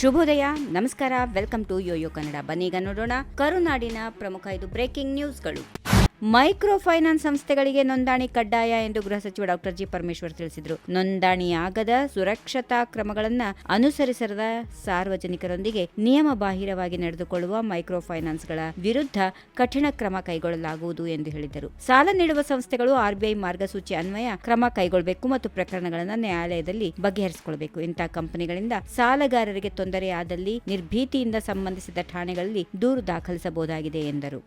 ಶುಭೋದಯ, ನಮಸ್ಕಾರ, welcome to Yoyo Kannada. ಬನ್ನೀಗ ನೋಡೋಣ ಕರುನಾಡಿನ ಪ್ರಮುಖ 5 ಬ್ರೇಕಿಂಗ್ ನ್ಯೂಸ್ಗಳು. ಮೈಕ್ರೋ ಫೈನಾನ್ಸ್ ಸಂಸ್ಥೆಗಳಿಗೆ ನೋಂದಣಿ ಕಡ್ಡಾಯ ಎಂದು ಗೃಹ ಸಚಿವ ಡಾಕ್ಟರ್ ಜಿ ಪರಮೇಶ್ವರ್ ತಿಳಿಸಿದರು. ನೋಂದಣಿಯಾಗದ ಸುರಕ್ಷತಾ ಕ್ರಮಗಳನ್ನು ಅನುಸರಿಸದ ಸಾರ್ವಜನಿಕರೊಂದಿಗೆ ನಿಯಮ ಬಾಹಿರವಾಗಿ ನಡೆದುಕೊಳ್ಳುವ ಮೈಕ್ರೋ ಫೈನಾನ್ಸ್ಗಳ ವಿರುದ್ಧ ಕಠಿಣ ಕ್ರಮ ಕೈಗೊಳ್ಳಲಾಗುವುದು ಎಂದು ಹೇಳಿದರು. ಸಾಲ ನೀಡುವ ಸಂಸ್ಥೆಗಳು ಆರ್ಬಿಐ ಮಾರ್ಗಸೂಚಿ ಅನ್ವಯ ಕ್ರಮ ಕೈಗೊಳ್ಳಬೇಕು ಮತ್ತು ಪ್ರಕರಣಗಳನ್ನು ನ್ಯಾಯಾಲಯದಲ್ಲಿ ಬಗೆಹರಿಸಿಕೊಳ್ಳಬೇಕು. ಇಂತಹ ಕಂಪನಿಗಳಿಂದ ಸಾಲಗಾರರಿಗೆ ತೊಂದರೆಯಾದಲ್ಲಿ ನಿರ್ಭೀತಿಯಿಂದ ಸಂಬಂಧಿಸಿದ ಠಾಣೆಗಳಲ್ಲಿ ದೂರು ದಾಖಲಿಸಬಹುದಾಗಿದೆ ಎಂದರು.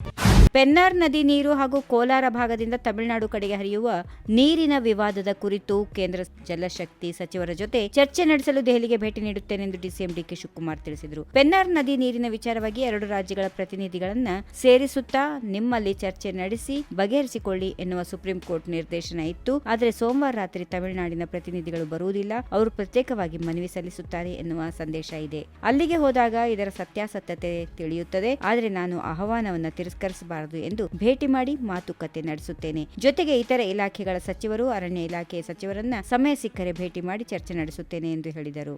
ಪೆನ್ನಾರ್ ನದಿ ನೀರು ಹಾಗೂ ಕೋಲಾರ ಭಾಗದಿಂದ ತಮಿಳುನಾಡು ಕಡೆಗೆ ಹರಿಯುವ ನೀರಿನ ವಿವಾದದ ಕುರಿತು ಕೇಂದ್ರ ಜಲಶಕ್ತಿ ಸಚಿವರ ಜೊತೆ ಚರ್ಚೆ ನಡೆಸಲು ದೆಹಲಿಗೆ ಭೇಟಿ ನೀಡುತ್ತೇನೆಂದು ಡಿಸಿಎಂ ಡಿಕೆ ಶಿವಕುಮಾರ್ ತಿಳಿಸಿದರು. ಪೆನ್ನಾರ್ ನದಿ ನೀರಿನ ವಿಚಾರವಾಗಿ 2 ರಾಜ್ಯಗಳ ಪ್ರತಿನಿಧಿಗಳನ್ನ ಸೇರಿಸುತ್ತಾ ನಿಮ್ಮಲ್ಲಿ ಚರ್ಚೆ ನಡೆಸಿ ಬಗೆಹರಿಸಿಕೊಳ್ಳಿ ಎನ್ನುವ ಸುಪ್ರೀಂ ಕೋರ್ಟ್ ನಿರ್ದೇಶನ ಇತ್ತು. ಆದರೆ ಸೋಮವಾರ ರಾತ್ರಿ ತಮಿಳುನಾಡಿನ ಪ್ರತಿನಿಧಿಗಳು ಬರುವುದಿಲ್ಲ, ಅವರು ಪ್ರತ್ಯೇಕವಾಗಿ ಮನವಿ ಸಲ್ಲಿಸುತ್ತಾರೆ ಎನ್ನುವ ಸಂದೇಶ ಇದೆ. ಅಲ್ಲಿಗೆ ಹೋದಾಗ ಇದರ ಸತ್ಯಾಸತ್ಯತೆ ತಿಳಿಯುತ್ತದೆ. ಆದರೆ ನಾನು ಆಹ್ವಾನವನ್ನು ತಿರಸ್ಕರಿಸಬಾರದು ಎಂದು ಭೇಟಿ ಮಾಡಿ ಮಾತುಕತೆ ನಡೆಸುತ್ತೇನೆ. ಜೊತೆಗೆ ಇತರ ಇಲಾಖೆಗಳ ಸಚಿವರು, ಅರಣ್ಯ ಇಲಾಖೆಯ ಸಚಿವರನ್ನ ಸಮಯ ಸಿಕ್ಕರೆ ಭೇಟಿ ಮಾಡಿ ಚರ್ಚೆ ನಡೆಸುತ್ತೇನೆ ಎಂದು ಹೇಳಿದರು.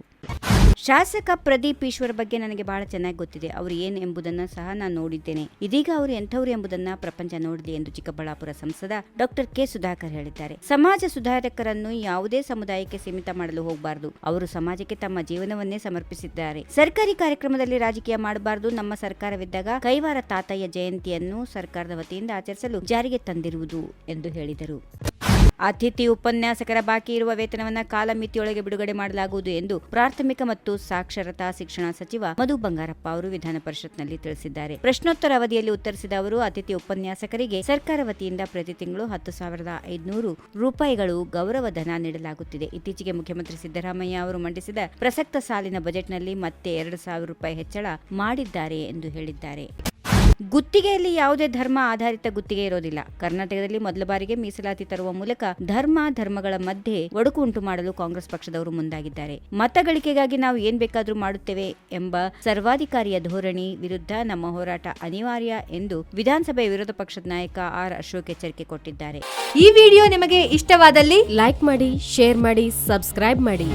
ಶಾಸಕ ಪ್ರದೀಪ್ ಈಶ್ವರ್ ಬಗ್ಗೆ ನನಗೆ ಬಹಳ ಚೆನ್ನಾಗಿ ಗೊತ್ತಿದೆ. ಅವರು ಏನು ಎಂಬುದನ್ನು ಸಹ ನಾನು ನೋಡಿದ್ದೇನೆ. ಇದೀಗ ಅವರು ಎಂಥವರು ಎಂಬುದನ್ನ ಪ್ರಪಂಚ ನೋಡಲಿ ಎಂದು ಚಿಕ್ಕಬಳ್ಳಾಪುರ ಸಂಸದ ಡಾಕ್ಟರ್ ಕೆ ಸುಧಾಕರ್ ಹೇಳಿದ್ದಾರೆ. ಸಮಾಜ ಸುಧಾರಕರನ್ನು ಯಾವುದೇ ಸಮುದಾಯಕ್ಕೆ ಸೀಮಿತ ಮಾಡಲು ಹೋಗಬಾರದು. ಅವರು ಸಮಾಜಕ್ಕೆ ತಮ್ಮ ಜೀವನವನ್ನೇ ಸಮರ್ಪಿಸಿದ್ದಾರೆ. ಸರ್ಕಾರಿ ಕಾರ್ಯಕ್ರಮದಲ್ಲಿ ರಾಜಕೀಯ ಮಾಡಬಾರದು. ನಮ್ಮ ಸರ್ಕಾರವಿದ್ದಾಗ ಕೈವಾರ ತಾತಯ್ಯ ಜಯಂತಿಯನ್ನು ಸರ್ಕಾರದ ವತಿಯಿಂದ ಆಚರಿಸಲು ಜಾರಿಗೆ ತಂದಿರುವುದು ಎಂದು ಹೇಳಿದರು. ಅತಿಥಿ ಉಪನ್ಯಾಸಕರ ಬಾಕಿ ಇರುವ ವೇತನವನ್ನು ಕಾಲಮಿತಿಯೊಳಗೆ ಬಿಡುಗಡೆ ಮಾಡಲಾಗುವುದು ಎಂದು ಪ್ರಾಥಮಿಕ ಮತ್ತು ಸಾಕ್ಷರತಾ ಶಿಕ್ಷಣ ಸಚಿವ ಮಧು ಬಂಗಾರಪ್ಪ ಅವರು ವಿಧಾನ ಪರಿಷತ್ನಲ್ಲಿ ತಿಳಿಸಿದ್ದಾರೆ. ಪ್ರಶ್ನೋತ್ತರ ಅವಧಿಯಲ್ಲಿ ಉತ್ತರಿಸಿದ ಅವರು, ಅತಿಥಿ ಉಪನ್ಯಾಸಕರಿಗೆ ಸರ್ಕಾರ ವತಿಯಿಂದ ಪ್ರತಿ ತಿಂಗಳು 10,500 ರೂಪಾಯಿಗಳು ಗೌರವಧನ ನೀಡಲಾಗುತ್ತಿದೆ. ಇತ್ತೀಚೆಗೆ ಮುಖ್ಯಮಂತ್ರಿ ಸಿದ್ದರಾಮಯ್ಯ ಅವರು ಮಂಡಿಸಿದ ಪ್ರಸಕ್ತ ಸಾಲಿನ ಬಜೆಟ್ನಲ್ಲಿ ಮತ್ತೆ 2,000 ರೂಪಾಯಿ ಹೆಚ್ಚಳ ಮಾಡಿದ್ದಾರೆ ಎಂದು ಹೇಳಿದ್ದಾರೆ. ಗುತ್ತಿಗೆಯಲ್ಲಿ ಯಾವುದೇ ಧರ್ಮ ಆಧಾರಿತ ಗುತ್ತಿಗೆ ಇರೋದಿಲ್ಲ. ಕರ್ನಾಟಕದಲ್ಲಿ ಮೊದಲ ಬಾರಿಗೆ ಮೀಸಲಾತಿ ತರುವ ಮೂಲಕ ಧರ್ಮಗಳ ಮಧ್ಯೆ ಒಡಕು ಉಂಟು ಮಾಡಲು ಕಾಂಗ್ರೆಸ್ ಪಕ್ಷದವರು ಮುಂದಾಗಿದ್ದಾರೆ. ಮತ ಗಳಿಕೆಗಾಗಿ ನಾವು ಏನ್ ಬೇಕಾದ್ರೂ ಮಾಡುತ್ತೇವೆ ಎಂಬ ಸರ್ವಾಧಿಕಾರಿಯ ಧೋರಣೆ ವಿರುದ್ಧ ನಮ್ಮ ಹೋರಾಟ ಅನಿವಾರ್ಯ ಎಂದು ವಿಧಾನಸಭೆ ವಿರೋಧ ಪಕ್ಷದ ನಾಯಕ ಆರ್ ಅಶೋಕ್ ಎಚ್ಚರಿಕೆ ಕೊಟ್ಟಿದ್ದಾರೆ. ಈ ವಿಡಿಯೋ ನಿಮಗೆ ಇಷ್ಟವಾದಲ್ಲಿ ಲೈಕ್ ಮಾಡಿ, ಶೇರ್ ಮಾಡಿ, ಸಬ್ಸ್ಕ್ರೈಬ್ ಮಾಡಿ.